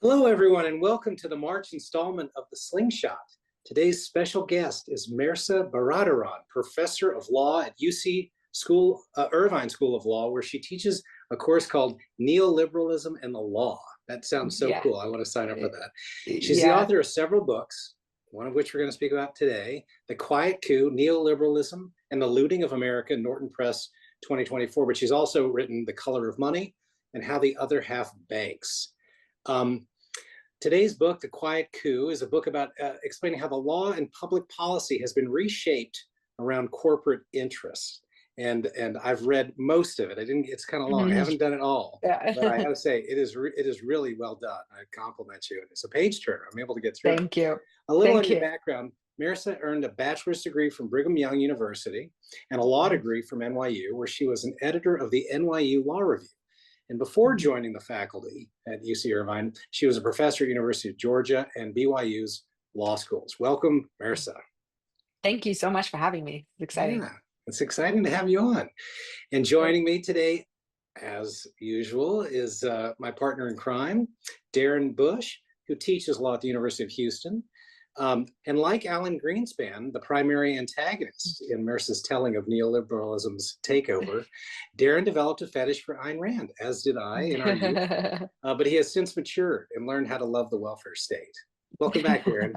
Hello, everyone, and welcome to the March installment of the Slingshot. Today's special guest is Mehrsa Baradaran, professor of law at Irvine School of Law, where she teaches a course called Neoliberalism and the Law. That sounds so cool. I want to sign up for that. She's the author of several books, one of which we're going to speak about today, The Quiet Coup, Neoliberalism and the Looting of America, Norton Press 2024, but she's also written The Color of Money and How the Other Half Banks. Today's book, The Quiet Coup, is a book about explaining how the law and public policy has been reshaped around corporate interests. And I've read most of it. It's kind of long. I haven't done it all, but I have to say it is really well done. I compliment you. It's a page turner. I'm able to get through. Thank you. A little on your background. Mehrsa earned a bachelor's degree from Brigham Young University and a law degree from NYU, where she was an editor of the NYU Law Review. And before joining the faculty at UC Irvine, she was a professor at University of Georgia and BYU's law schools. Welcome, Mehrsa. Thank you so much for having me. It's exciting. Yeah, it's exciting to have you on. And joining me today, as usual, is my partner in crime, Darren Bush, who teaches law at the University of Houston. And like Alan Greenspan, the primary antagonist in Mehrsa's telling of neoliberalism's takeover, Darren developed a fetish for Ayn Rand, as did I in our youth. But he has since matured and learned how to love the welfare state. Welcome back, Darren.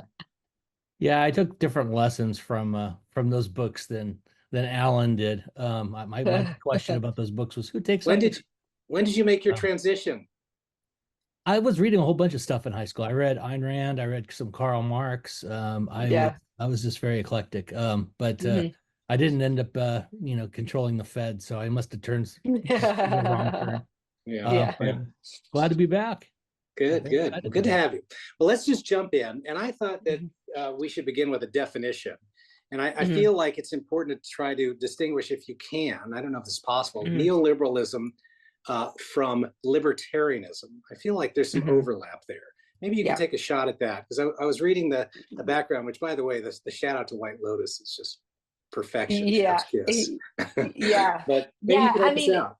Yeah, I took different lessons from those books than Alan did. My question about those books was, who takes when did you make your transition? I was reading a whole bunch of stuff in high school. I read Ayn Rand. I read some Karl Marx. I was just very eclectic. But I didn't end up, controlling the Fed. So I must have turned the wrong turn. Yeah. Glad to be back. Good to have you. Well, let's just jump in. And I thought that we should begin with a definition. And I feel like it's important to try to distinguish, if you can, I don't know if this is possible, neoliberalism from libertarianism. I feel like there's some overlap there. Maybe you can take a shot at that, because I was reading the background, which, by the way, the shout out to White Lotus is just perfection. Yeah. But maybe you can help us out.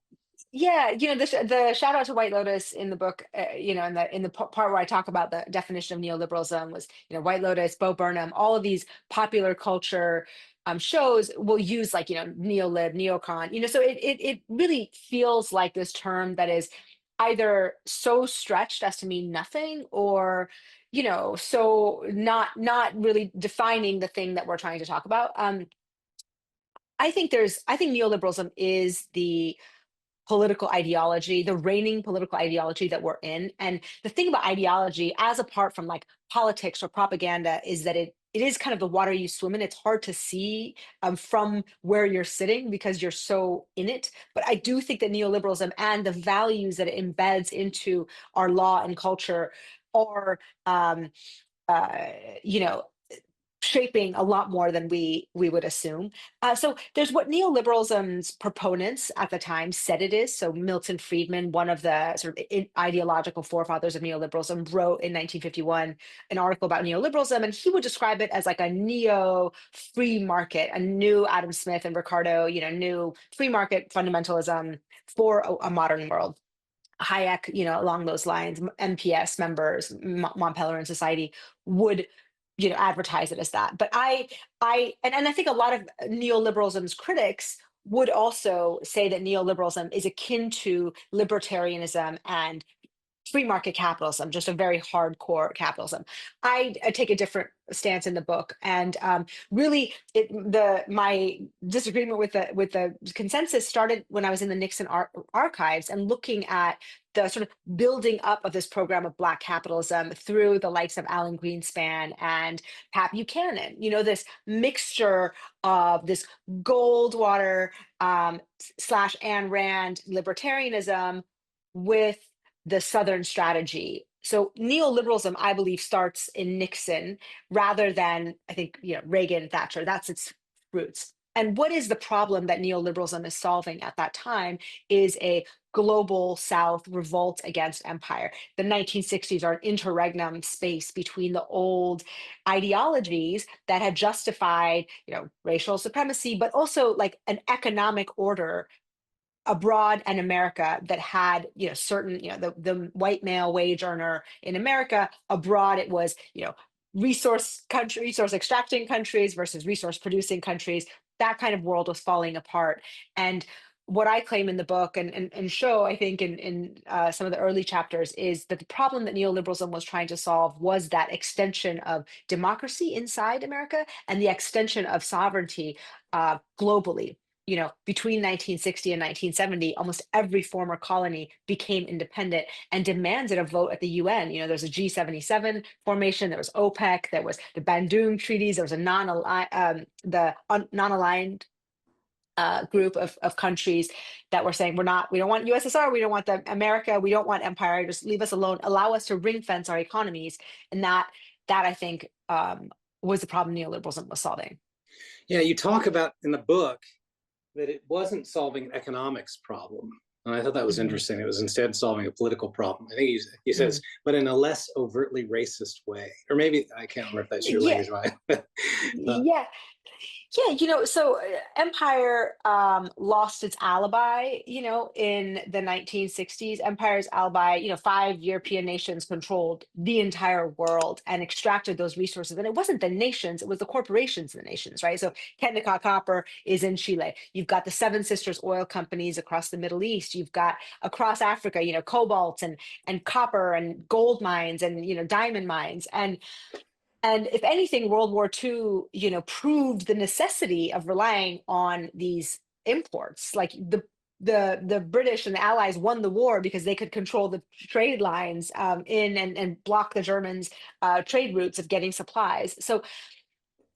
Yeah, the shout out to White Lotus in the book, in the part where I talk about the definition of neoliberalism was, White Lotus, Bo Burnham, all of these popular culture shows will use neolib, neocon, so it really feels like this term that is either so stretched as to mean nothing, or so not really defining the thing that we're trying to talk about. I think neoliberalism is the political ideology, the reigning political ideology that we're in. And the thing about ideology, as apart from like politics or propaganda, is that it is kind of the water you swim in. It's hard to see from where you're sitting because you're so in it. But I do think that neoliberalism and the values that it embeds into our law and culture are, shaping a lot more than we would assume. So there's what neoliberalism's proponents at the time said it is. So Milton Friedman, one of the sort of ideological forefathers of neoliberalism, wrote in 1951 an article about neoliberalism, and he would describe it as like a neo-free market, a new Adam Smith and Ricardo, new free market fundamentalism for a modern world. Hayek, along those lines, MPS members, Mont Pelerin Society would advertise it as that. But I think a lot of neoliberalism's critics would also say that neoliberalism is akin to libertarianism and free market capitalism, just a very hardcore capitalism. I take a different stance in the book, and really, my disagreement with the consensus started when I was in the Nixon archives and looking at the sort of building up of this program of Black capitalism through the likes of Alan Greenspan and Pat Buchanan. This mixture of this Goldwater / Ayn Rand libertarianism with the Southern strategy. So neoliberalism, I believe, starts in Nixon rather than, I think, Reagan, Thatcher. That's its roots. And what is the problem that neoliberalism is solving at that time is a global South revolt against empire. The 1960s are an interregnum space between the old ideologies that had justified, racial supremacy, but also like an economic order abroad and America that had, certain, the white male wage earner in America. Abroad, it was, resource extracting countries versus resource producing countries. That kind of world was falling apart. And what I claim in the book and show, I think, in some of the early chapters, is that the problem that neoliberalism was trying to solve was that extension of democracy inside America and the extension of sovereignty globally. Between 1960 and 1970, almost every former colony became independent and demanded a vote at the UN. There's a G77 formation, there was OPEC, there was the Bandung treaties, there was a non-aligned group of countries that were saying, we don't want USSR, we don't want America, we don't want empire, just leave us alone, allow us to ring fence our economies. And that I think was the problem neoliberalism was solving. Yeah, you talk about in the book that it wasn't solving an economics problem. And I thought that was interesting. It was instead solving a political problem. I think he says, but in a less overtly racist way. Or maybe, I can't remember if that's your language. Yeah. Yeah, so empire lost its alibi, in the 1960s. Empire's alibi, 5 European nations controlled the entire world and extracted those resources. And it wasn't the nations, it was the corporations of the nations, right? So Kennecott Copper is in Chile. You've got the Seven Sisters oil companies across the Middle East. You've got across Africa, cobalt and copper and gold mines and, diamond mines. And if anything, World War II, proved the necessity of relying on these imports. Like the British and the Allies won the war because they could control the trade lines in and block the Germans' trade routes of getting supplies. So,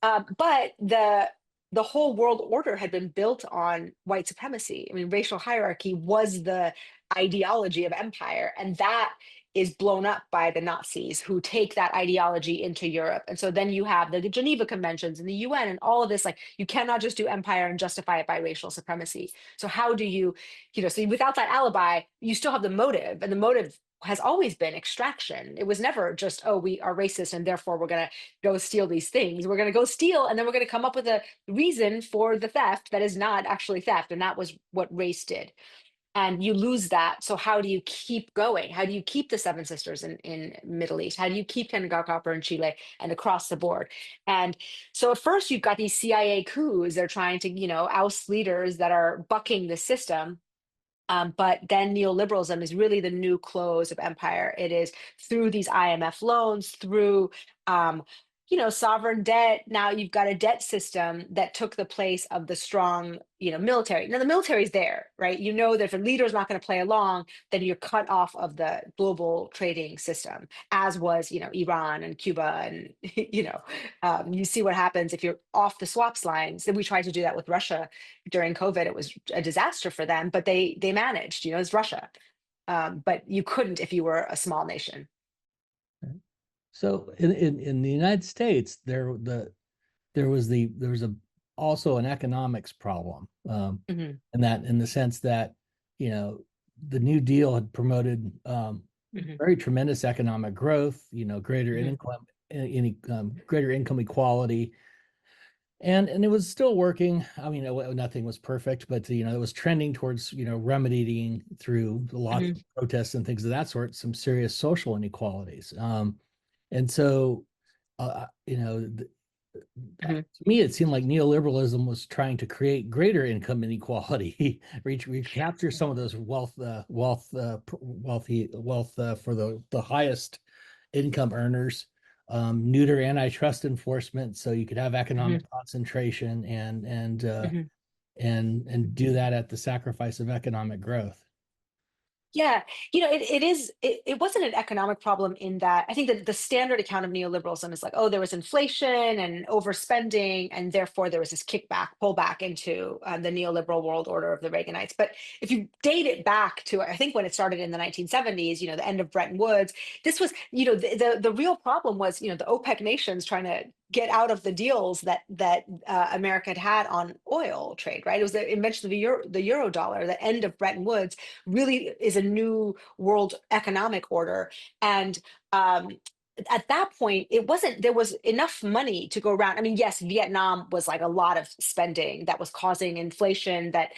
but the whole world order had been built on white supremacy. I mean, racial hierarchy was the ideology of empire, and that is blown up by the Nazis, who take that ideology into Europe. And so then you have the Geneva Conventions and the UN and all of this, like, you cannot just do empire and justify it by racial supremacy. So how do you, so without that alibi, you still have the motive, and the motive has always been extraction. It was never just, oh, we are racist and therefore we're going to go steal these things. We're going to go steal, and then we're going to come up with a reason for the theft that is not actually theft. And that was what race did. And you lose that. So how do you keep going? How do you keep the Seven Sisters in Middle East? How do you keep Kennecott Copper in Chile and across the board? And so at first you've got these CIA coups. They're trying to, oust leaders that are bucking the system. But then neoliberalism is really the new close of empire. It is through these IMF loans, through sovereign debt. Now you've got a debt system that took the place of the strong, military. Now the military is there, right? That if a leader is not going to play along, then you're cut off of the global trading system, as was, Iran and Cuba. And, you see what happens if you're off the swaps lines. And we tried to do that with Russia during COVID. It was a disaster for them, but they managed, it's Russia. But you couldn't if you were a small nation. So in the United States, there was also an economics problem, in the sense that the New Deal had promoted very tremendous economic growth, greater greater income equality, and it was still working. I mean, nothing was perfect, but it was trending towards remedying through a lot of protests and things of that sort some serious social inequalities. And so, to me, it seemed like neoliberalism was trying to create greater income inequality, recapture some of those wealth for the highest income earners, neuter antitrust enforcement, so you could have economic concentration and do that at the sacrifice of economic growth. Yeah, it wasn't an economic problem in that. I think that the standard account of neoliberalism is like, oh, there was inflation and overspending, and therefore there was this pullback into the neoliberal world order of the Reaganites. But if you date it back to, I think when it started in the 1970s, the end of Bretton Woods, this was, the real problem was, the OPEC nations trying to get out of the deals that America had on oil trade, right? It was the invention of the euro dollar. The end of Bretton Woods really is a new world economic order. And at that point, there was enough money to go around. I mean, yes, Vietnam was like a lot of spending that was causing inflation that,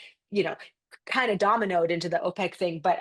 kind of dominoed into the OPEC thing, but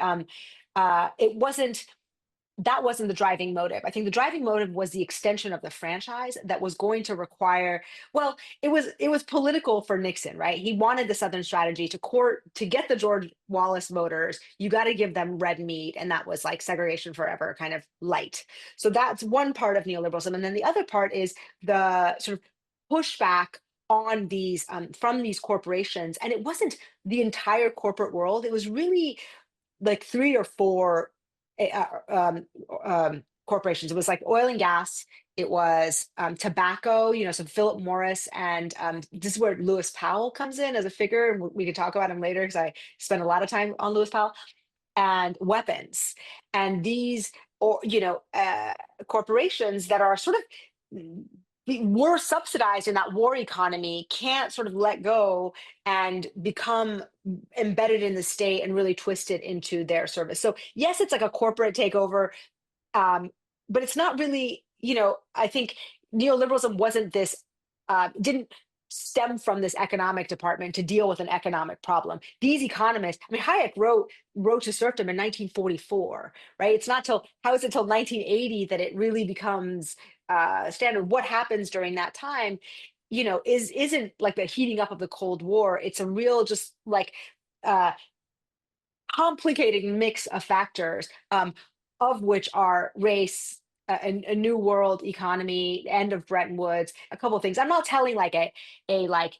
that wasn't the driving motive. I think the driving motive was the extension of the franchise that was going to require, well, it was political for Nixon, right? He wanted the Southern strategy to get the George Wallace voters, you got to give them red meat, and that was like segregation forever kind of light. So that's one part of neoliberalism. And then the other part is the sort of pushback on these from these corporations. And it wasn't the entire corporate world. It was really like three or four uh, um, corporations. It was like oil and gas. It was tobacco, so Philip Morris. And this is where Lewis Powell comes in as a figure. And we could talk about him later because I spent a lot of time on Lewis Powell, and weapons. And these, corporations that are sort of were subsidized in that war economy can't sort of let go and become embedded in the state and really twisted into their service. So yes, it's like a corporate takeover, but it's not really, I think neoliberalism wasn't this, didn't stem from this economic department to deal with an economic problem. These economists, I mean, Hayek wrote to serfdom in 1944, right? It's not how is it till 1980 that it really becomes standard? What happens during that time, isn't like the heating up of the Cold War. It's a real just like complicated mix of factors, of which are race, a new world economy, end of Bretton Woods, a couple of things. I'm not telling like a like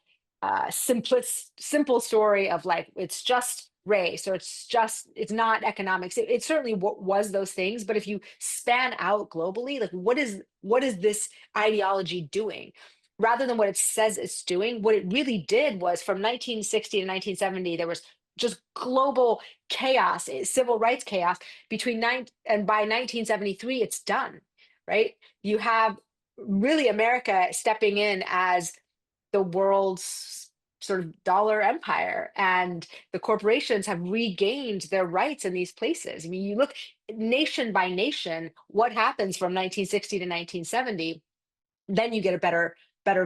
simple story of like it's just race or it's not economics. It certainly was those things, but if you span out globally, like what is this ideology doing? Rather than what it says it's doing, what it really did was from 1960 to 1970, there was just global chaos, civil rights chaos and by 1973, it's done, right? You have really America stepping in as the world's sort of dollar empire, and the corporations have regained their rights in these places. I mean, you look nation by nation, what happens from 1960 to 1970, then you get a better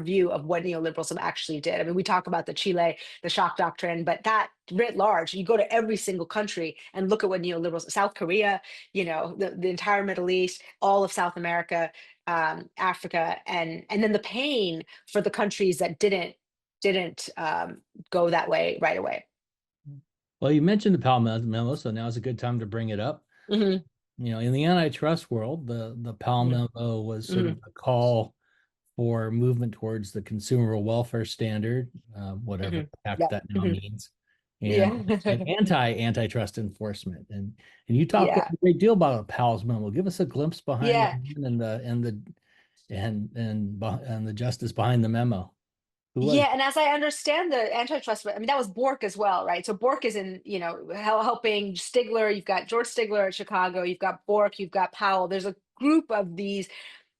view of what neoliberalism actually did. I mean, we talk about the shock doctrine, but that writ large, you go to every single country and look at what neoliberals, South Korea, the entire Middle East, all of South America, Africa, and then the pain for the countries that didn't go that way right away. Well, you mentioned the Powell memo, so now is a good time to bring it up. Mm-hmm. In the antitrust world, the Powell memo was sort of a call for movement towards the consumer welfare standard, whatever the heck that now means, and antitrust enforcement. And you talk a great deal about Powell's memo. Give us a glimpse behind the and the justice behind the memo. And as I understand the antitrust, I mean, that was Bork as well, right? So Bork is in, helping Stigler. You've got George Stigler at Chicago. You've got Bork. You've got Powell. There's a group of these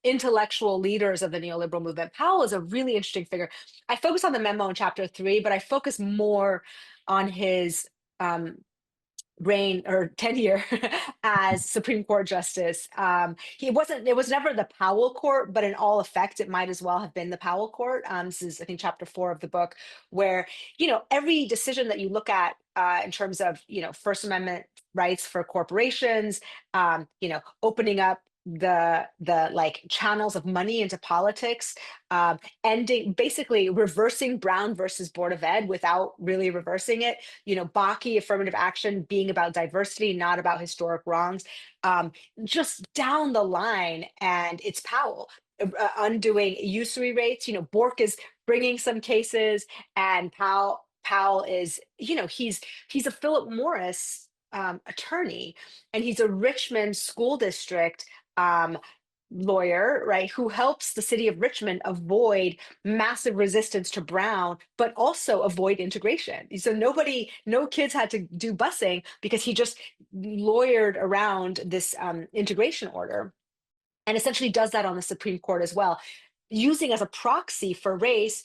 intellectual leaders of the neoliberal movement. Powell is a really interesting figure. I focus on the memo in chapter 3, but I focus more on his reign or tenure as Supreme Court justice. It was never the Powell court, but in all effect, it might as well have been the Powell court. This is, I think, chapter 4 of the book, where, every decision that you look at in terms of, First Amendment rights for corporations, opening up the like channels of money into politics, basically reversing Brown versus Board of Ed without really reversing it, Bakke affirmative action being about diversity, not about historic wrongs, just down the line. And it's Powell undoing usury rates. Bork is bringing some cases, and Powell is, he's a Philip Morris attorney, and he's a Richmond school district lawyer, right, who helps the city of Richmond avoid massive resistance to Brown, but also avoid integration. So no kids had to do busing because he just lawyered around this integration order, and essentially does that on the Supreme Court as well, using as a proxy for race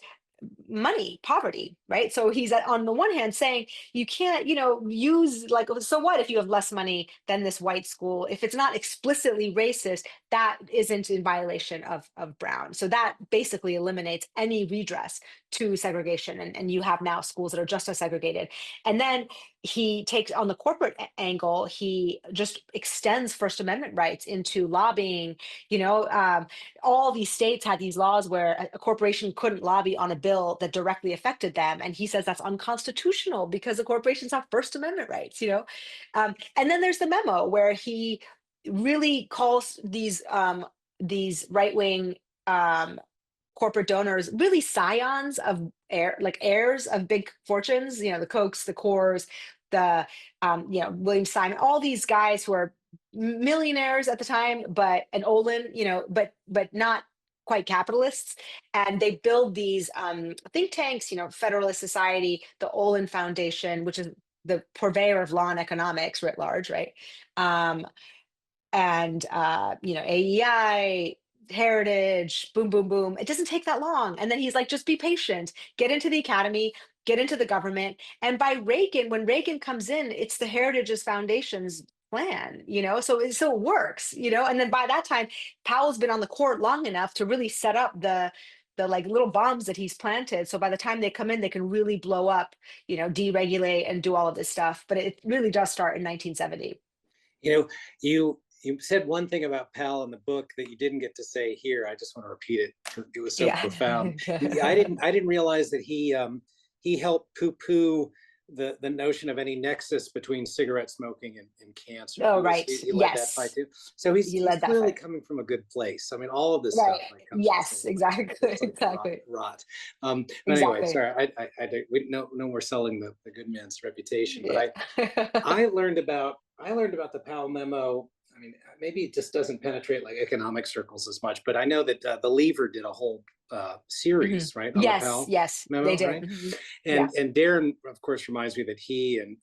money, poverty, right? So he's on the one hand saying you can't, use like, so what if you have less money than this white school? If it's not explicitly racist, that isn't in violation of Brown. So that basically eliminates any redress to segregation. And you have now schools that are just as segregated. And then he takes on the corporate angle, he just extends First Amendment rights into lobbying. All these states had these laws where a corporation couldn't lobby on a bill that directly affected them, and he says that's unconstitutional because the corporations have First Amendment rights. And then there's the memo where he really calls these right-wing corporate donors really scions of heirs of big fortunes, the Kochs, the Coors, the William Simon, all these guys who are millionaires at the time, and Olin, but not quite capitalists. And they build these think tanks, Federalist Society, the Olin Foundation, which is the purveyor of law and economics writ large, right? AEI, Heritage, boom, boom, boom. It doesn't take that long. And then he's like, just be patient, get into the academy, get into the government. And by Reagan, when Reagan comes in, it's the Heritage's Foundation's plan, so it works, and then by that time, Powell's been on the court long enough to really set up the like little bombs that he's planted. So by the time they come in, they can really blow up, deregulate and do all of this stuff. But it really does start in 1970. You said one thing about Powell in the book that you didn't get to say here. I just want to repeat it. It was so profound. I didn't realize that he helped poo-poo the notion of any nexus between cigarette smoking and cancer. Oh, right. He led that fight too. So he's clearly coming from a good place. I mean, all of this stuff. Yes, exactly. Rot. But anyway, sorry. No more selling the good man's reputation. But I learned about the Powell memo. I mean, maybe it just doesn't penetrate like economic circles as much, but I know that the Lever did a whole series, right? On the Powell memo, they did. Right? And Darren, of course, reminds me that he and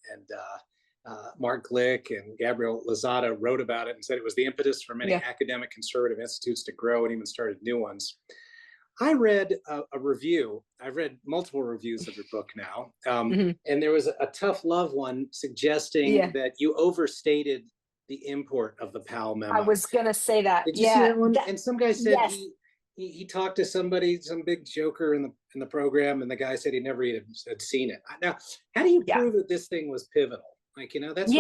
Mark Glick and Gabriel Lozada wrote about it and said it was the impetus for many academic conservative institutes to grow and even started new ones. I read a review. I've read multiple reviews of your book now, and there was a tough love one suggesting that you overstated the import of the Powell memo. I was gonna say that. Did you see that one? And some guy said he talked to somebody, some big joker in the program, and the guy said he never even had seen it. Now, how do you prove that this thing was pivotal? Like, that's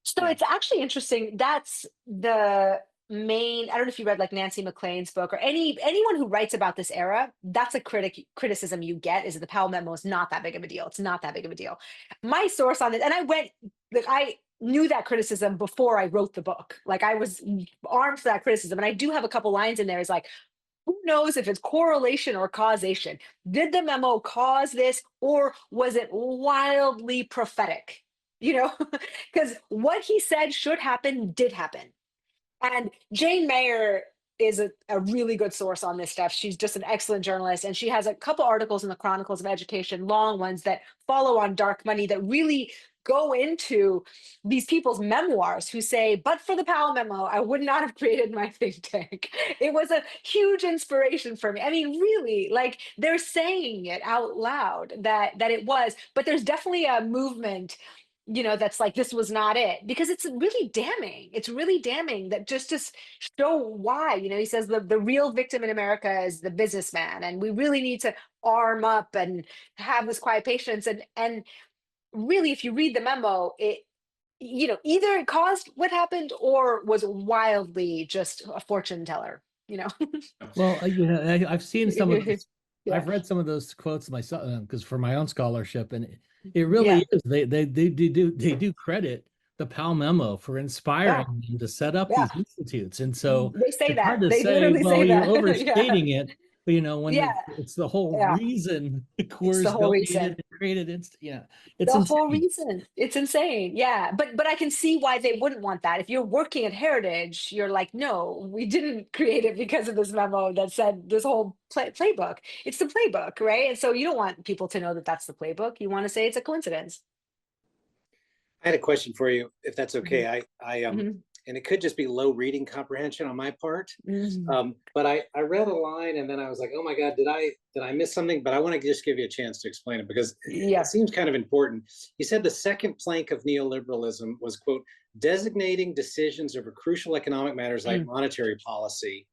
So it's actually interesting. That's the main. I don't know if you read like Nancy McLean's book or anyone who writes about this era. That's a criticism you get, is that the Powell memo is not that big of a deal. It's not that big of a deal. My source on this, and I knew that criticism before I wrote the book. Like, I was armed for that criticism. And I do have a couple lines in there. It's like, who knows if it's correlation or causation? Did the memo cause this, or was it wildly prophetic? Because what he said should happen did happen. And Jane Mayer is a really good source on this stuff. She's just an excellent journalist. And she has a couple articles in the Chronicles of Education, long ones that follow on dark money, that really go into these people's memoirs, who say, but for the Powell memo, I would not have created my think tank. It was a huge inspiration for me. I mean, really, like, they're saying it out loud that it was, but there's definitely a movement, that's like, this was not it, because it's really damning. It's really damning that just to show why, he says the real victim in America is the businessman, and we really need to arm up and have this quiet patience. And really, if you read the memo, it, either it caused what happened or was wildly just a fortune teller, Well, I've seen some of this. I've read some of those quotes myself, because for my own scholarship, and it really is. They do credit the Powell memo for inspiring them to set up these institutes, and so they say it's that. hard to They say, well, say you're that. overstating it. But when it's the whole reason Coors the whole reason created it's the insane. Whole reason. It's insane. But I can see why they wouldn't want that. If you're working at Heritage, you're like, no, we didn't create it because of this memo that said this whole playbook. It's the playbook, right? And so you don't want people to know that that's the playbook. You want to say it's a coincidence. I had a question for you, if that's okay. And it could just be low reading comprehension on my part. But I read a line and then I was like, oh my God, did I miss something? But I want to just give you a chance to explain it, because it seems kind of important. You said the second plank of neoliberalism was, quote, designating decisions over crucial economic matters like monetary policy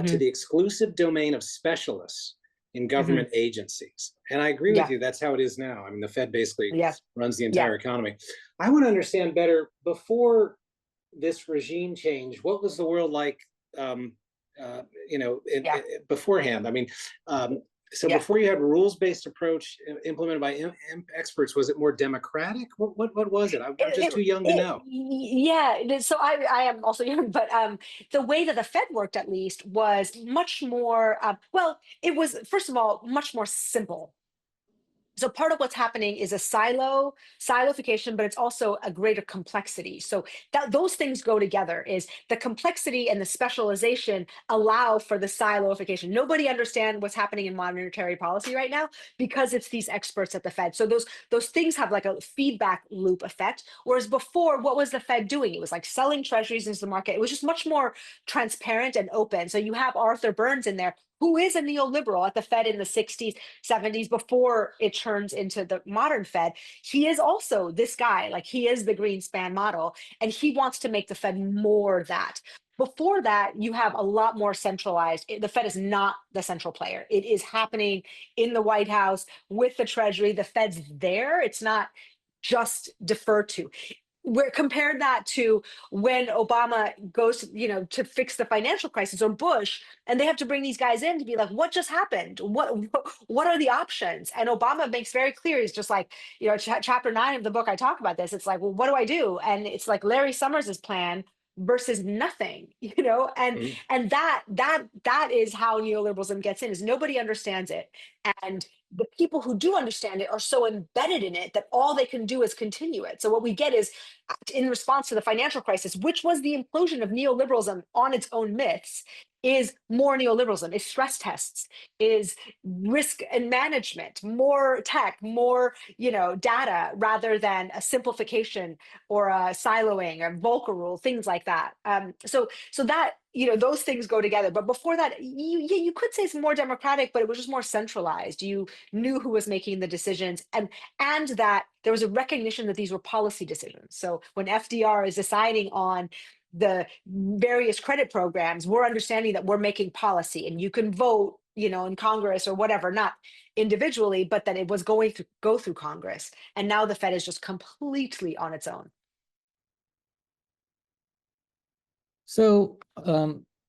to the exclusive domain of specialists in government agencies. And I agree with you. That's how it is now. I mean, the Fed basically runs the entire economy. I want to understand better, before this regime change, what was the world like, beforehand? I mean, so before you had a rules-based approach implemented by experts, was it more democratic? What was it? I'm just too young to know. So I am also young, but the way that the Fed worked, at least, was much more, it was, first of all, much more simple. So part of what's happening is a siloification, but it's also a greater complexity. So that those things go together. Is the complexity and the specialization allow for the siloification. Nobody understands what's happening in monetary policy right now because it's these experts at the Fed. So those things have like a feedback loop effect. Whereas before, what was the Fed doing? It was like selling treasuries into the market. It was just much more transparent and open. So you have Arthur Burns in there, who is a neoliberal at the Fed in the 60s, 70s, before it turns into the modern Fed. He is also this guy, like he is the Greenspan model, and he wants to make the Fed more that. Before that, you have a lot more centralized. The Fed is not the central player. It is happening in the White House with the Treasury. The Fed's there. It's not just deferred to. We're compared that to when Obama goes, to fix the financial crisis, or Bush, and they have to bring these guys in to be like, what just happened? What are the options? And Obama makes very clear, he's just like, chapter 9 of the book, I talk about this. It's like, well, what do I do? And it's like Larry Summers's plan versus nothing, and that is how neoliberalism gets in, is nobody understands it. And the people who do understand it are so embedded in it that all they can do is continue it. So what we get is, in response to the financial crisis, which was the implosion of neoliberalism on its own myths, is more neoliberalism, is stress tests, is risk and management, more tech, more data, rather than a simplification or a siloing or Volcker rule, things like that. So that those things go together. But before that, you could say it's more democratic, but it was just more centralized. You knew who was making the decisions, and that there was a recognition that these were policy decisions. So when FDR is deciding on the various credit programs, we're understanding that we're making policy, and you can vote, in Congress or whatever, not individually, but that it was go through Congress. And now the Fed is just completely on its own. So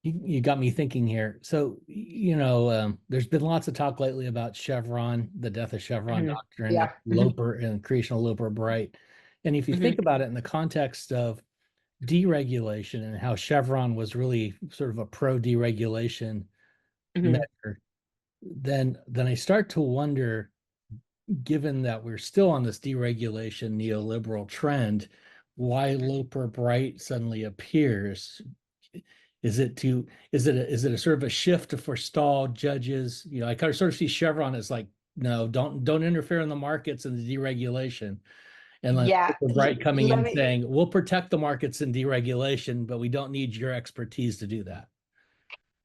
you got me thinking here. So, there's been lots of talk lately about Chevron, the death of Chevron doctrine, Loper and creation of Loper Bright. And if you think about it in the context of deregulation and how Chevron was really sort of a pro-deregulation measure, then I start to wonder, given that we're still on this deregulation neoliberal trend, why Loper Bright suddenly appears. Is it a sort of a shift to forestall judges? I kind of sort of see Chevron as like, no, don't interfere in the markets and the deregulation. And Loper Bright coming in saying, we'll protect the markets in deregulation, but we don't need your expertise to do that.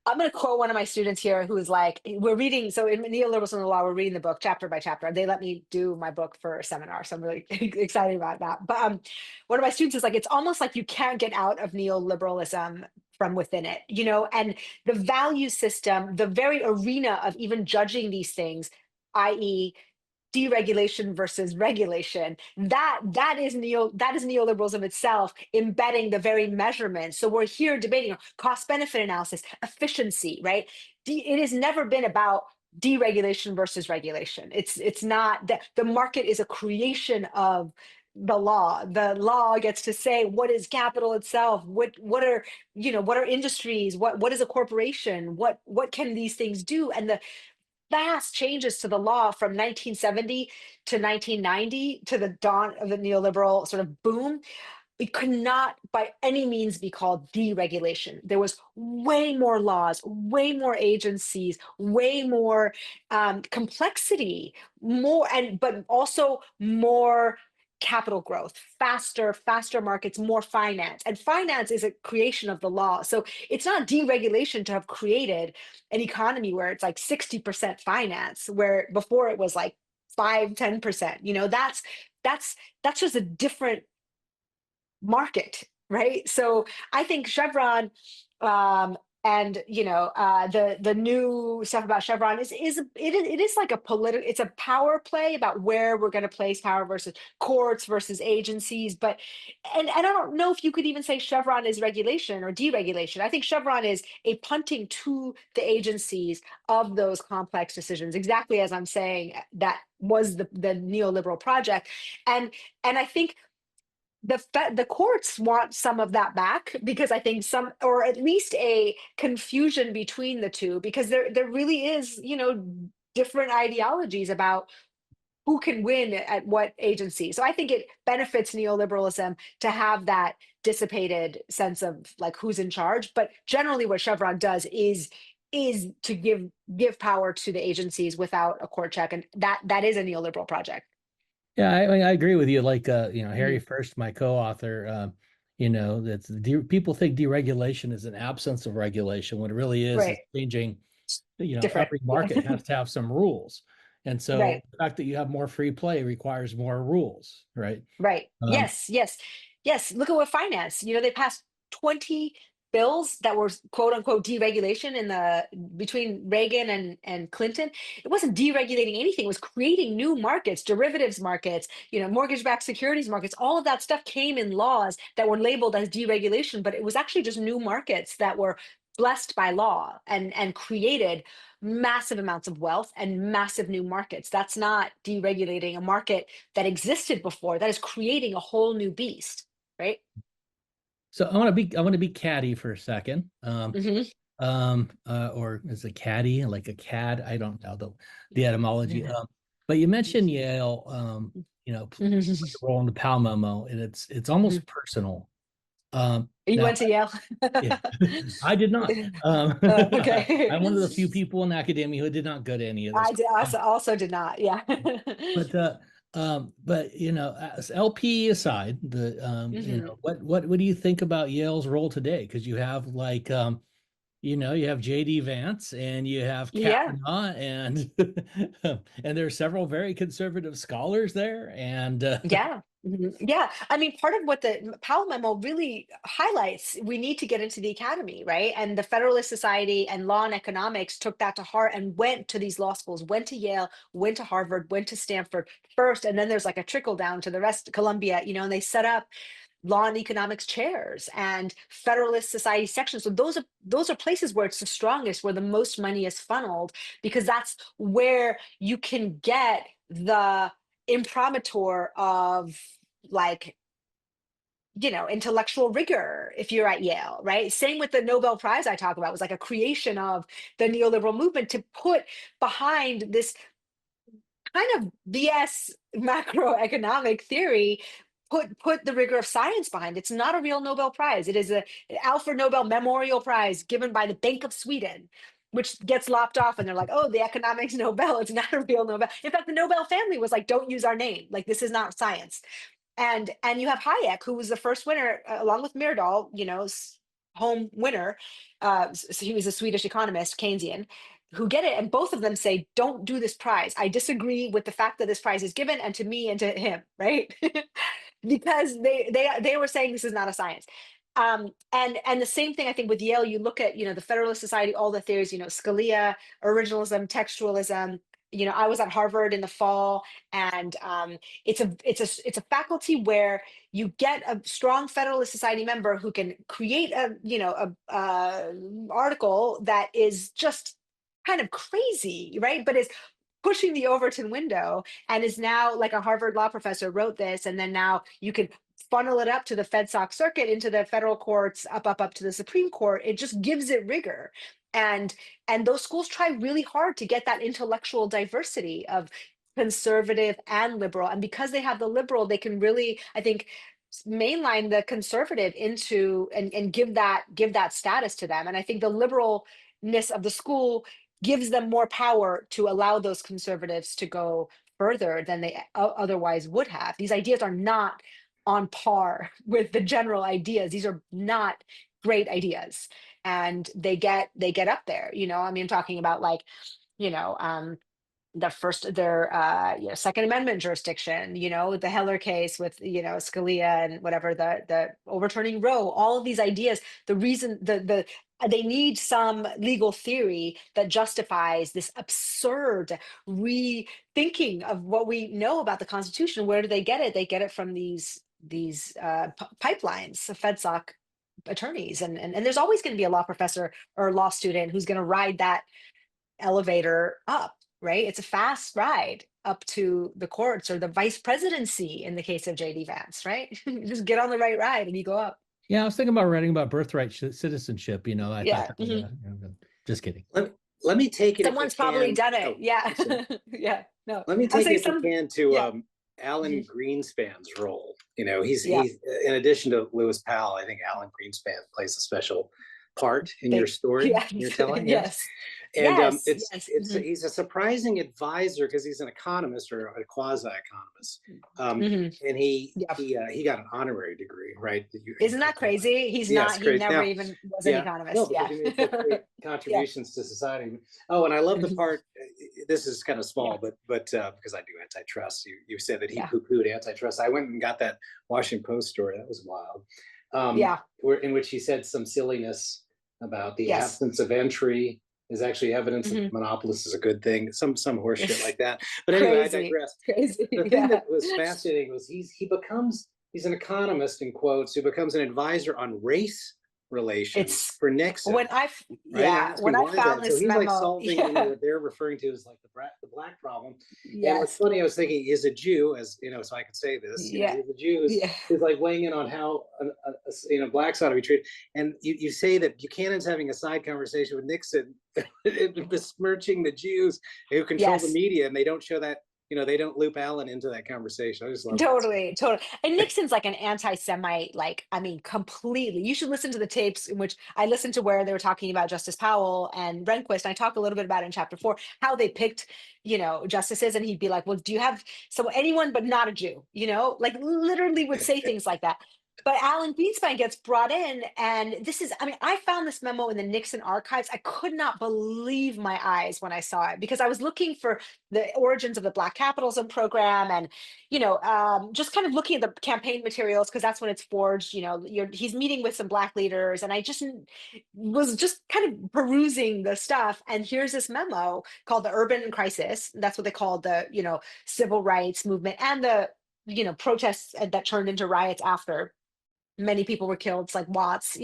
I'm going to quote one of my students here who is like, we're reading, so in Neoliberalism and the Law, we're reading the book chapter by chapter. They let me do my book for a seminar, so I'm really excited about that. But one of my students is like, it's almost like you can't get out of neoliberalism from within it, and the value system, the very arena of even judging these things, i.e., deregulation versus regulation, that is neoliberalism itself, embedding the very measurement. So we're here debating cost benefit analysis, efficiency, right? It has never been about deregulation versus regulation. It's not that the market is a creation of the law. The law gets to say what is capital itself, what are industries, what is a corporation, what can these things do, and the vast changes to the law from 1970 to 1990, to the dawn of the neoliberal sort of boom, it could not by any means be called deregulation. There was way more laws, way more agencies, way more complexity, but also more capital growth, faster markets, more finance. And finance is a creation of the law. So it's not deregulation to have created an economy where it's like 60% finance, where before it was like 5-10%. That's just a different market, right? So I think Chevron and the new stuff about Chevron is like a political, it's a power play about where we're going to place power versus courts versus agencies. But and I don't know if you could even say Chevron is regulation or deregulation. I think Chevron is a punting to the agencies of those complex decisions, exactly as I'm saying that was the neoliberal project. And I think the courts want some of that back, because I think some, or at least a confusion between the two, because there really is, different ideologies about who can win at what agency. So I think it benefits neoliberalism to have that dissipated sense of like who's in charge. But generally what Chevron does is to give power to the agencies without a court check. And that is a neoliberal project. Yeah, I agree with you. Like, Harry Mhm. First, my co-author, that's people think deregulation is an absence of regulation. What it really is Right. changing. Different. Every Yeah. market has to have some rules, and so Right. the fact that you have more free play requires more rules, right? Right. Um, Yes, yes, yes. Look at what finance. They passed 20 bills that were quote unquote deregulation in the between Reagan and Clinton. It wasn't deregulating anything, it was creating new markets, derivatives markets, mortgage-backed securities markets. All of that stuff came in laws that were labeled as deregulation, but it was actually just new markets that were blessed by law and created massive amounts of wealth and massive new markets. That's not deregulating a market that existed before. That is creating a whole new beast, right? so I want to be catty for a second. Hmm. Or is it caddy like a cad? I don't know the etymology. But you mentioned Yale, Hmm. role in the Powell memo, and it's almost personal. You Now, went to Yale. yeah, I did not. Okay. I'm one of the few people in academia who did not go to any of this. I did also did not. Yeah. But as LP aside, Hmm. what do you think about Yale's role today? Because you have you have JD Vance and you have Yeah. Kavanaugh and and there are several very conservative scholars there. And Yeah. Mhm. Yeah. I mean, part of what the Powell memo really highlights, we need to get into the academy, right? And the Federalist Society and Law and Economics took that to heart and went to these law schools, went to Yale, went to Harvard, went to Stanford first. And then there's like a trickle down to the rest, Columbia, and they set up law and economics chairs and Federalist Society sections. So those are places where it's the strongest, where the most money is funneled, because that's where you can get the imprimatur of like intellectual rigor if you're at Yale, right? Same with the Nobel Prize I talk about, was like a creation of the neoliberal movement to put behind this kind of BS macroeconomic theory, put the rigor of science behind. It's not a real Nobel Prize. It is a Alfred Nobel Memorial Prize given by the Bank of Sweden, which gets lopped off, and they're like, oh, the economics Nobel, it's not a real Nobel. In fact, the Nobel family was like, don't use our name. Like, this is not science. And you have Hayek, who was the first winner, along with Myrdal, home winner. So he was a Swedish economist, Keynesian, who get it, and both of them say, "Don't do this prize. I disagree with the fact that this prize is given, and to me and to him, right?" Because they were saying this is not a science. And the same thing I think with Yale. You look at the Federalist Society, all the theories, Scalia, originalism, textualism. I was at Harvard in the fall, and it's a faculty where you get a strong Federalist Society member who can create a article that is just kind of crazy, right? But is pushing the Overton window, and is now like a Harvard law professor wrote this, and then now you can funnel it up to the FedSoc circuit, into the federal courts, up to the Supreme Court. It just gives it rigor. And those schools try really hard to get that intellectual diversity of conservative and liberal. And because they have the liberal, they can really, I think, mainline the conservative into and give that status to them. And I think the liberalness of the school gives them more power to allow those conservatives to go further than they otherwise would have. These ideas are not on par with the general ideas. These are not great ideas, and they get up there. I mean, I'm talking about like, you know, um, Second Amendment jurisdiction, the Heller case with, Scalia and whatever, the overturning Roe, all of these ideas, the reason they need some legal theory that justifies this absurd rethinking of what we know about the Constitution. Where do they get it? They get it from these pipelines, the FedSoc attorneys, and there's always going to be a law professor or a law student who's going to ride that elevator up, right? It's a fast ride up to the courts or the vice presidency in the case of JD Vance, right? You just get on the right ride and you go up. Yeah, I was thinking about writing about birthright citizenship. I thought, just kidding. Let me take it. Someone's probably done it. Yeah. Yeah. No. Let me take it if you can to Alan Greenspan's role. He's in addition to Lewis Powell, I think Alan Greenspan plays a special part in your story. You're telling yes. And he's a surprising advisor because he's an economist or a quasi-economist, and he got an honorary degree, right? Isn't that crazy? He's not. He never even was an economist. No, he made great contributions to society. Oh, and I love the part. This is kind of small, but because I do antitrust, you said that he poo-pooed antitrust. I went and got that Washington Post story. That was wild. In which he said some silliness about the absence of entry is actually evidence that monopolist is a good thing. Some horse shit like that. But anyway, I digress. Crazy. The thing that was fascinating was he's an economist in quotes who becomes an advisor on race relations for Nixon. When I found this so he's memo, like solving what they're referring to as like the black problem. And what's funny, I was thinking, is a Jew, as so I could say this, is a Jew is like weighing in on how blacks ought to be treated. And you say that Buchanan's having a side conversation with Nixon, besmirching the Jews who control the media, and they don't show that. They don't loop Allen into that conversation. I just love totally. And Nixon's like an anti-Semite, completely. You should listen to the tapes in which I listened to where they were talking about Justice Powell and Rehnquist. And I talk a little bit about it in chapter 4, how they picked, justices. And he'd be like, well, do you have anyone but not a Jew, literally would say things like that. But Alan Greenspan gets brought in, and I found this memo in the Nixon archives. I could not believe my eyes when I saw it, because I was looking for the origins of the Black Capitalism program and, just kind of looking at the campaign materials, because that's when it's forged. He's meeting with some Black leaders, and I just was just kind of perusing the stuff. And here's this memo called the Urban Crisis. That's what they called the, civil rights movement and the, protests that turned into riots after. Many people were killed. It's like Watts,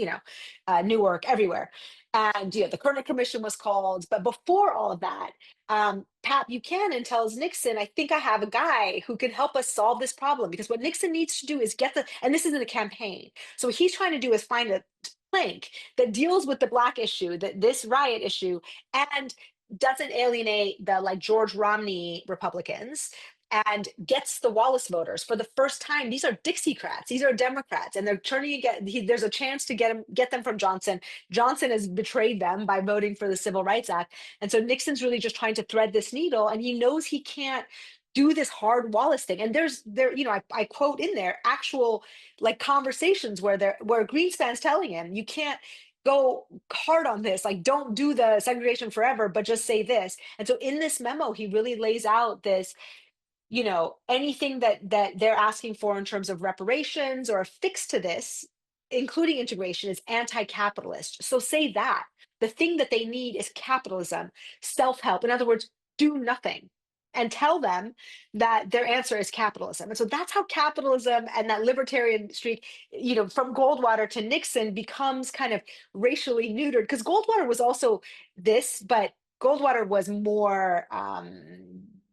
Newark, everywhere. And the Kerner Commission was called. But before all of that, Pat Buchanan tells Nixon, I think I have a guy who can help us solve this problem. Because what Nixon needs to do is and this isn't a campaign. So what he's trying to do is find a plank that deals with the Black issue, this riot issue, and doesn't alienate the George Romney Republicans, and gets the Wallace voters for the first time. These are Dixiecrats. These are Democrats, and they're turning there's a chance to get them from Johnson. Johnson has betrayed them by voting for the Civil Rights Act, and so Nixon's really just trying to thread this needle, and he knows he can't do this hard Wallace thing. And I quote in there actual conversations where Greenspan's telling him, you can't go hard on this, don't do the segregation forever, but just say this. And so in this memo, he really lays out this, anything that they're asking for in terms of reparations or a fix to this, including integration, is anti-capitalist. So say that the thing that they need is capitalism, self-help. In other words, do nothing, and tell them that their answer is capitalism. And so that's how capitalism and that libertarian streak, from Goldwater to Nixon, becomes kind of racially neutered, because Goldwater was also this, but Goldwater was more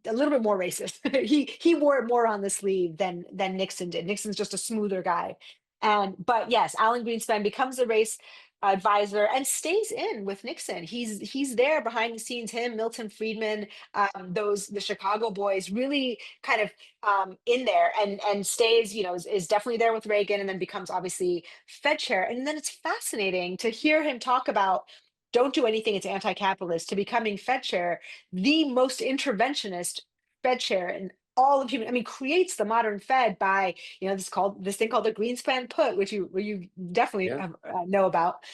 a little bit more racist. he wore it more on the sleeve than Nixon did. Nixon's just a smoother guy. But yes, Alan Greenspan becomes a race advisor and stays in with Nixon. He's there behind the scenes. Him, Milton Friedman, the Chicago boys, really kind of in there, and stays. Is definitely there with Reagan, and then becomes obviously Fed chair. And then it's fascinating to hear him talk about don't do anything, it's anti-capitalist, to becoming Fed chair, the most interventionist Fed chair in all of human, creates the modern Fed by, this thing called the Greenspan put, which you definitely know about.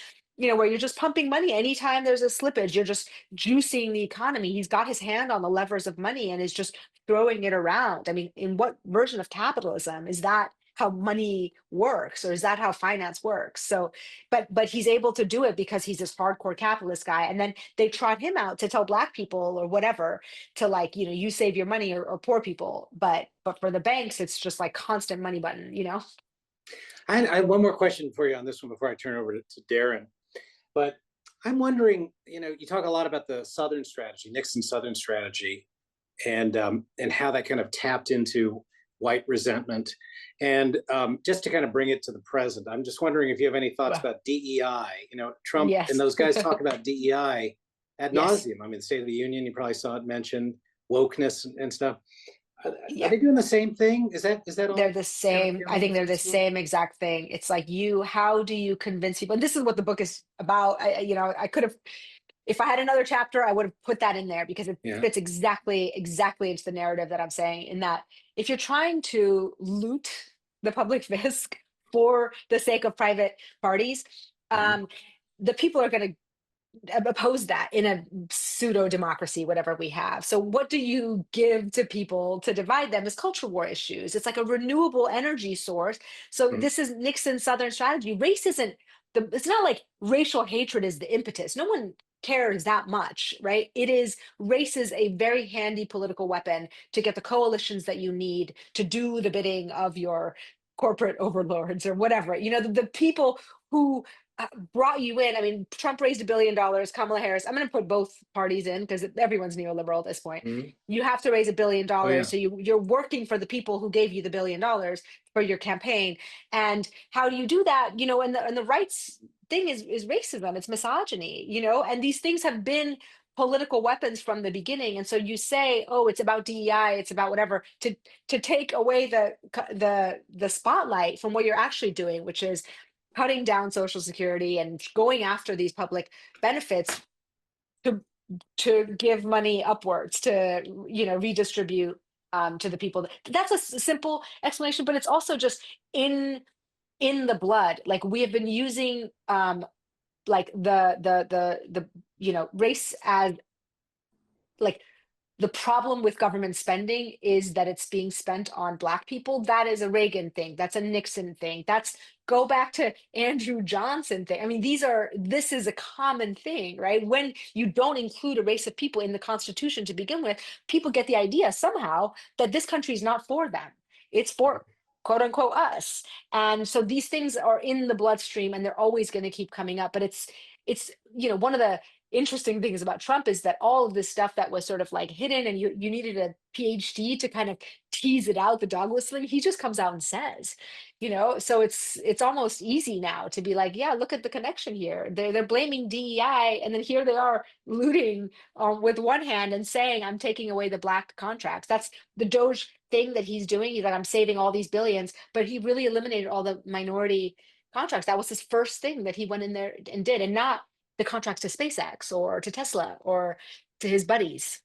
where you're just pumping money. Anytime there's a slippage, you're just juicing the economy. He's got his hand on the levers of money and is just throwing it around. I mean, in what version of capitalism is that how money works, or is that how finance works? So, but he's able to do it because he's this hardcore capitalist guy. And then they trot him out to tell Black people or whatever to, like, you save your money, or poor people. But for the banks, it's just like constant money button. I have one more question for you on this one before I turn over to Darren. But I'm wondering, you talk a lot about the Southern strategy, Nixon's Southern strategy, and how that kind of tapped into white resentment. And just to kind of bring it to the present, I'm just wondering if you have any thoughts about DEI. Trump Yes. and those guys talk about DEI ad Yes. nauseum. I mean, the State of the Union, you probably saw it mentioned, wokeness and stuff. Are Yeah. they doing the same thing? Is that all? They're the same. I think they're the same exact thing. It's like, how do you convince people? And this is what the book is about. I could have, if I had another chapter, I would have put that in there, because it fits exactly into the narrative that I'm saying, in that if you're trying to loot the public fisc for the sake of private parties, the people are going to oppose that in a pseudo democracy, whatever we have. So what do you give to people to divide them? Is culture war issues. It's like a renewable energy source. So this is Nixon's Southern strategy. Race isn't it's not like racial hatred is the impetus. No one cares that much, right? Race is a very handy political weapon to get the coalitions that you need to do the bidding of your corporate overlords or whatever. The people who brought you in. I mean, Trump raised $1 billion, Kamala Harris. I'm going to put both parties in because everyone's neoliberal at this point. You have to raise $1 billion. So you're working for the people who gave you the $1 billion for your campaign. And how do you do that? And the rights thing is racism. It's misogyny, and these things have been political weapons from the beginning. And so you say, oh, it's about DEI, it's about whatever, to take away the spotlight from what you're actually doing, which is cutting down Social Security and going after these public benefits to give money upwards, to redistribute to the people. That's a simple explanation, but it's also just in the blood. Like, we have been using like the race as, like, the problem with government spending is that it's being spent on Black people. That is a Reagan thing. That's a Nixon thing. Go back to Andrew Johnson thing. I mean, this is a common thing, right? When you don't include a race of people in the Constitution to begin with, people get the idea somehow that this country is not for them. It's for quote unquote us. And so these things are in the bloodstream, and they're always going to keep coming up. But it's one of the interesting things about Trump is that all of this stuff that was sort of like hidden, and you needed a PhD to kind of tease it out, the dog whistling, he just comes out and says, so it's almost easy now to be like, yeah, look at the connection here. They're blaming DEI, and then here they are looting with one hand and saying, I'm taking away the Black contracts. That's the Doge thing that he's doing. He's like, I'm saving all these billions, but he really eliminated all the minority contracts. That was his first thing that he went in there and did, and not the contracts to SpaceX or to Tesla or to his buddies.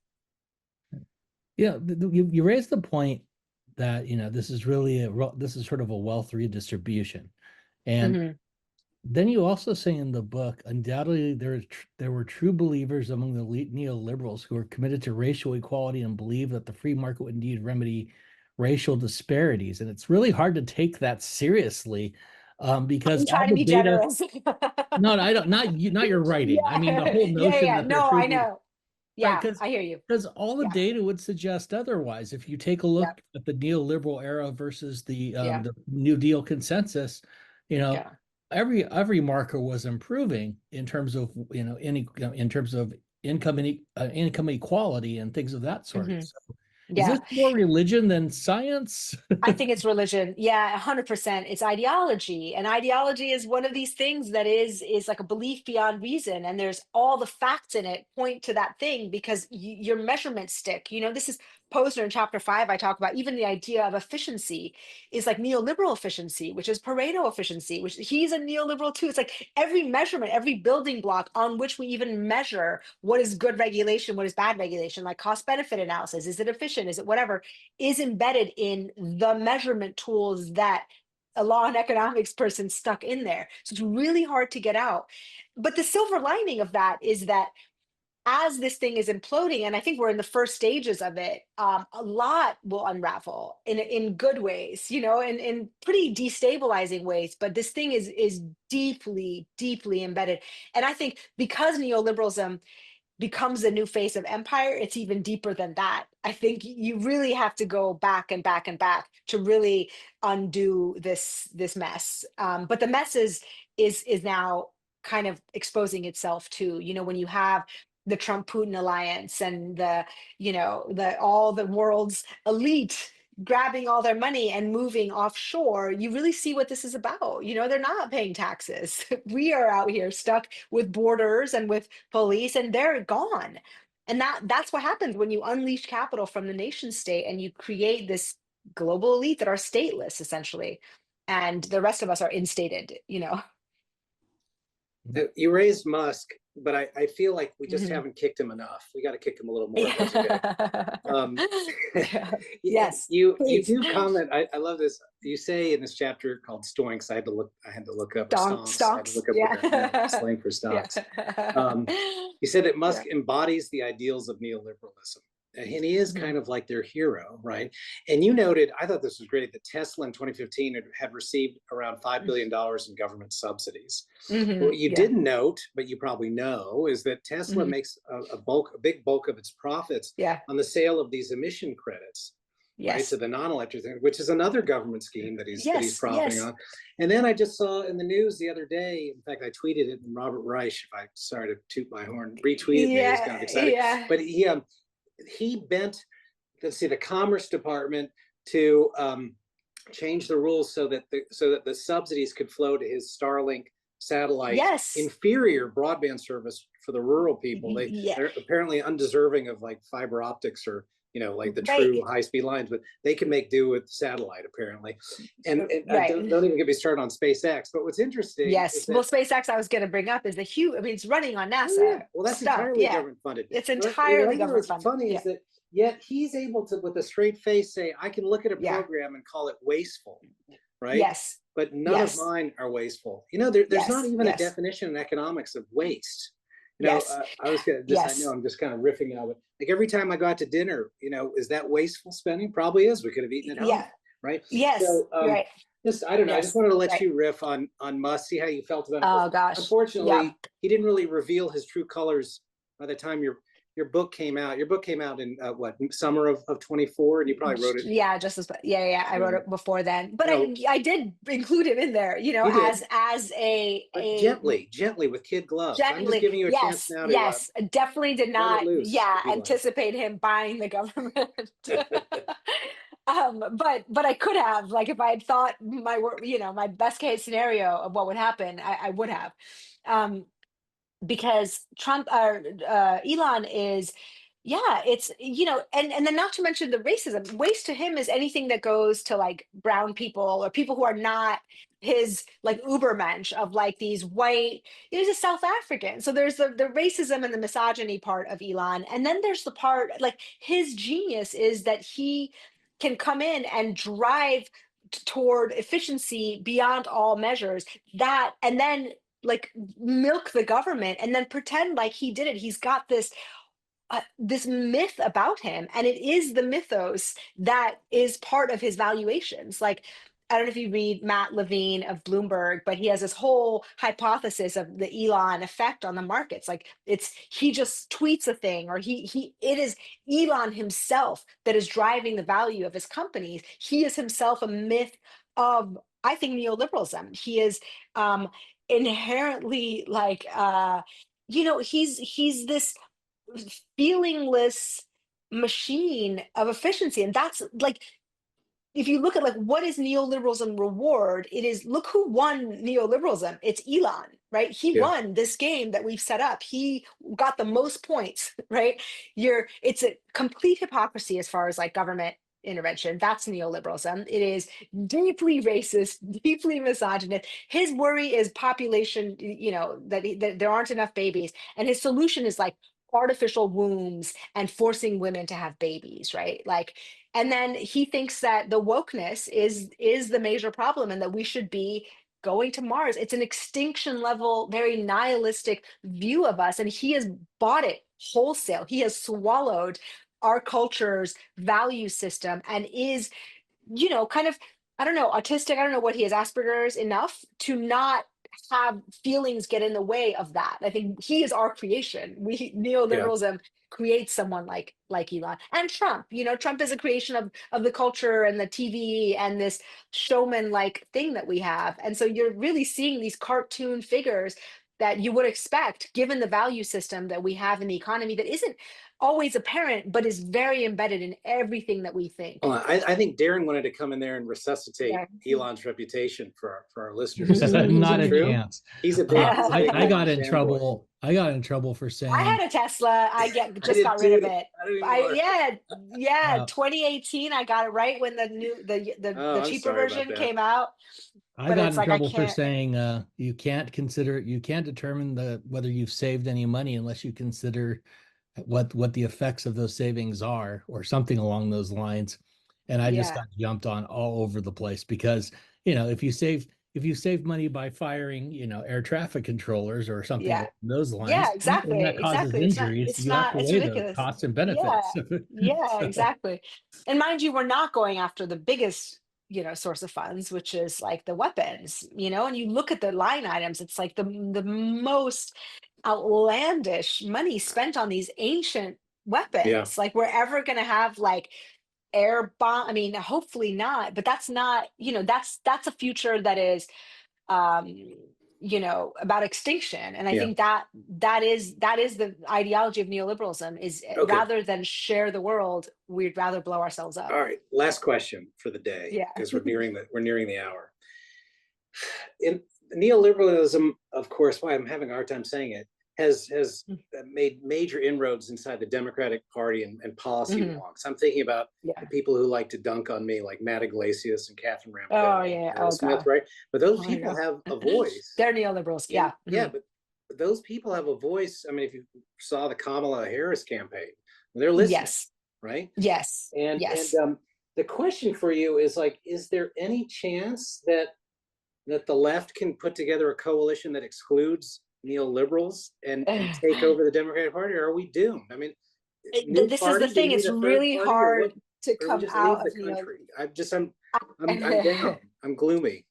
Yeah, you raised the point that this is sort of a wealth redistribution, and then you also say in the book, undoubtedly there were true believers among the elite neoliberals who were committed to racial equality and believe that the free market would indeed remedy racial disparities. And it's really hard to take that seriously. Because I'm trying to be data, generous. no, I don't. Not your writing. Yeah. I mean, the whole notion that No, I know. Yeah, right, I hear you. Because all the data would suggest otherwise. If you take a look at the neoliberal era versus the New Deal consensus, every marker was improving in terms of in terms of income inequality and things of that sort. So, is this more religion than science? I think it's religion. Yeah, 100%. It's ideology. And ideology is one of these things that is like a belief beyond reason. And there's all the facts in it point to that thing, because your measurements stick. This is Posner in chapter 5. I talk about even the idea of efficiency is like neoliberal efficiency, which is Pareto efficiency, which he's a neoliberal too. It's like every measurement, every building block on which we even measure what is good regulation, what is bad regulation, like cost benefit analysis. Is it efficient? Is it whatever? Is embedded in the measurement tools that a law and economics person stuck in there. So it's really hard to get out. But the silver lining of that is that as this thing is imploding, and I think we're in the first stages of it, a lot will unravel in good ways, in pretty destabilizing ways. But this thing is deeply, deeply embedded. And I think because neoliberalism becomes the new face of empire, it's even deeper than that. I think you really have to go back and back and back to really undo this mess. But the mess is now kind of exposing itself too. When you have the Trump Putin alliance and the all the world's elite grabbing all their money and moving offshore, you really see what this is about. They're not paying taxes. We are out here stuck with borders and with police, and they're gone. And that's what happens when you unleash capital from the nation state and you create this global elite that are stateless, essentially. And the rest of us are instated. You raised Musk, but I feel like we just haven't kicked him enough. We got to kick him a little more. Yes, you do comment. I love this. You say in this chapter called Stoinks. I had to look up stonks. I had to look up slang for stocks. You said that Musk embodies the ideals of neoliberalism. And he is kind of like their hero, right? And you noted, I thought this was great, that Tesla in 2015 had received around $5 billion in government subsidies. What you didn't note, but you probably know, is that Tesla makes a big bulk of its profits on the sale of these emission credits. Right, to the non-electric thing, which is another government scheme that he's profiting on. And then I just saw in the news the other day, in fact, I tweeted it, and Robert Reich, sorry to toot my horn, retweeted me. It was kind of exciting. But he bent, let's see, the Commerce Department to change the rules so that the subsidies could flow to his Starlink satellite inferior broadband service for the rural people. They're apparently undeserving of like fiber optics or like the true high-speed lines, but they can make do with satellite apparently. And don't even get me started on SpaceX. But what's interesting, SpaceX I was going to bring up is the huge. I mean, it's running on NASA. Well, that's entirely government funded. It's entirely government funded. What's funny is that yet he's able to, with a straight face, say, "I can look at a program and call it wasteful," right? Yes. But none of mine are wasteful. There's not even a definition in economics of waste. I was gonna I know I'm just kind of riffing out, but like every time I go out to dinner, is that wasteful spending? Probably is. We could have eaten at home, right? Yes. So, just I don't know. I just wanted to let you riff on Musk, see how you felt about it. Oh gosh. Unfortunately, he didn't really reveal his true colors by the time your book came out. Your book came out in summer of 24, and you probably wrote it. I wrote it before then, but I did include it in there, as a gently with kid gloves. I'm just giving you a chance now to definitely did not anticipate him buying the government. But I could have, like, if I had thought my best case scenario of what would happen, I would have. Because Trump or Elon is, it's, and then not to mention the racism. Waste to him is anything that goes to like brown people or people who are not his like Ubermensch of like these white, he's a South African. So there's the racism and the misogyny part of Elon. And then there's the part, like his genius is that he can come in and drive toward efficiency beyond all measures, and then like milk the government and then pretend like he did it. He's got this myth about him, and it is the mythos that is part of his valuations. Like, I don't know if you read Matt Levine of Bloomberg, but he has this whole hypothesis of the Elon effect on the markets. Like he just tweets a thing, or it is Elon himself that is driving the value of his companies. He is himself a myth of, I think, neoliberalism. He is inherently like he's this feelingless machine of efficiency, and that's like, if you look at like what is neoliberalism reward, it is, look who won neoliberalism. It's Elon, right? He won this game that we've set up. He got the most points, right? It's a complete hypocrisy as far as like government intervention. That's neoliberalism. It is deeply racist, deeply misogynist. His worry is population, that there aren't enough babies, and his solution is like artificial wombs and forcing women to have babies, right? Like, and then he thinks that the wokeness is the major problem and that we should be going to Mars. It's an extinction level, very nihilistic view of us. And he has bought it wholesale. He has swallowed our culture's value system and is, kind of, I don't know, autistic. I don't know what he has, Asperger's enough to not have feelings get in the way of that. I think he is our creation. Neoliberalism creates someone like Elon and Trump. Trump is a creation of the culture and the TV and this showman like thing that we have. And so you're really seeing these cartoon figures that you would expect given the value system that we have in the economy that isn't always apparent, but is very embedded in everything that we think. Well, I think Darren wanted to come in there and resuscitate Elon's reputation for our listeners. Not a chance. He's a big. I got in trouble. I got in trouble for saying I had a Tesla. I just got rid of it. 2018. I got it right when the cheaper version came out. I got in trouble for saying you can't determine whether you've saved any money unless you consider what the effects of those savings are, or something along those lines. And I just got jumped on all over the place because, if you save money by firing, air traffic controllers or something along those lines, exactly. and that causes injuries, you have to weigh the costs and benefits. Exactly. And mind you, we're not going after the biggest source of funds, which is like the weapons, and you look at the line items, it's like the most outlandish money spent on these ancient weapons. Like, we're ever going to have like air bomb. I mean, hopefully not, but that's not, that's a future that is about extinction. And I think that is the ideology of neoliberalism is rather than share the world, we'd rather blow ourselves up. All right, last question for the day, because we're nearing the hour. In neoliberalism, of course, why I'm having a hard time saying it, has made major inroads inside the Democratic Party and policy wonks. I'm thinking about the people who like to dunk on me, like Matt Iglesias and Catherine Ramsey, Smith, right? But those people have a voice. They're neoliberals, but those people have a voice. I mean, if you saw the Kamala Harris campaign, they're listening, right? Yes. And the question for you is like, is there any chance that the left can put together a coalition that excludes neoliberals and take over the Democratic Party, or are we doomed? I mean, this is the thing. It's really hard to come out of the country. I'm down. I'm gloomy.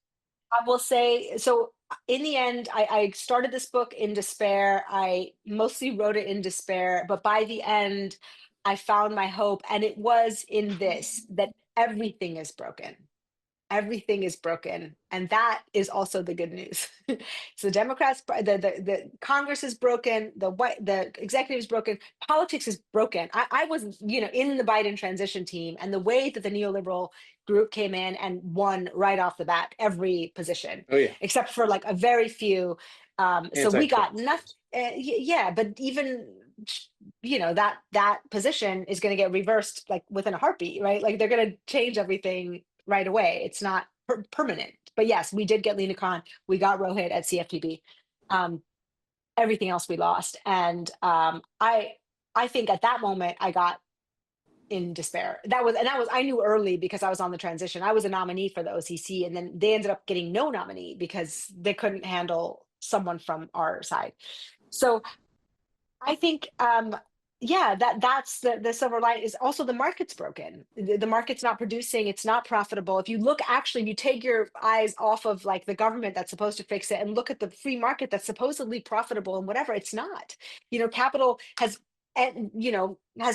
I will say, so in the end, I started this book in despair. I mostly wrote it in despair, but by the end, I found my hope, and it was in this, that everything is broken. Everything is broken, and that is also the good news. So Democrats, the Congress is broken, the executive is broken, politics is broken. I was in the Biden transition team, and the way that the neoliberal group came in and won right off the bat every position, except for like a very few. So we got nothing. But even that position is going to get reversed like within a heartbeat, right? Like, they're going to change everything right away. It's not permanent. But yes, we did get Lena Khan. We got Rohit at CFPB. Everything else we lost. And I think at that moment I got in despair. I knew early because I was on the transition. I was a nominee for the OCC, and then they ended up getting no nominee because they couldn't handle someone from our side. So I think that's the silver lining. Is also the market's broken. The market's not producing, it's not profitable. If you take your eyes off of like the government that's supposed to fix it and look at the free market that's supposedly profitable and whatever, it's not. Capital has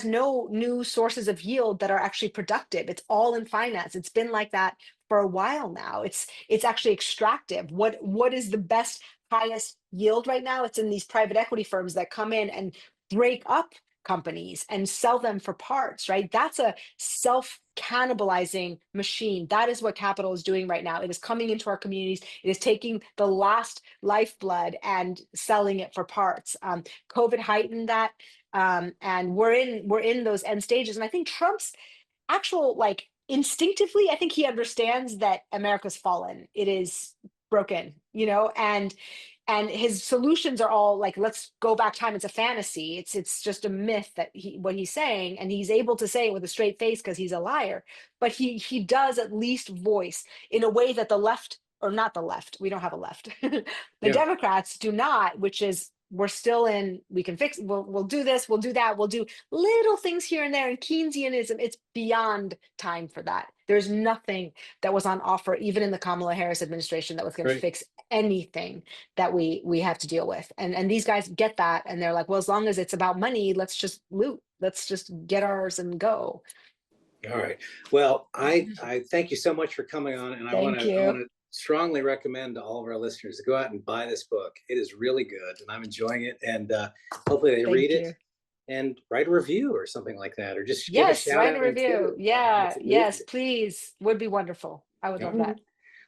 no new sources of yield that are actually productive. It's all in finance. It's been like that for a while now. It's actually extractive. What is the best, highest yield right now? It's in these private equity firms that come in and break up companies and sell them for parts, right? That's a self-cannibalizing machine. That is what capital is doing right now. It is coming into our communities. It is taking the last lifeblood and selling it for parts. COVID heightened that, and we're in those end stages. And I think Trump's actual, instinctively, I think he understands that America's fallen. It is broken, and and his solutions are all like, let's go back time. It's a fantasy. It's just a myth that what he's saying, and he's able to say it with a straight face because he's a liar. But he does at least voice in a way that the left, or not the left, we don't have a left. The Democrats do not, which is, we're still in, we can fix, we'll do this, we'll do that, we'll do little things here and there. And Keynesianism, it's beyond time for that. There's nothing that was on offer, even in the Kamala Harris administration, that was going to fix anything that we have to deal with. And these guys get that, and they're like, well, as long as it's about money, let's just loot, let's just get ours and go. All right. Well, I thank you so much for coming on, and I want to strongly recommend to all of our listeners to go out and buy this book. It is really good, and I'm enjoying it. And hopefully they read it and write a review or something like that, or just give a shout write out a review. Yeah, yes, please, would be wonderful. I would love that.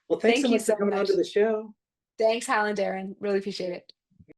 Well, thanks so much for coming on to the show. Thanks, Hal and Darren. Really appreciate it.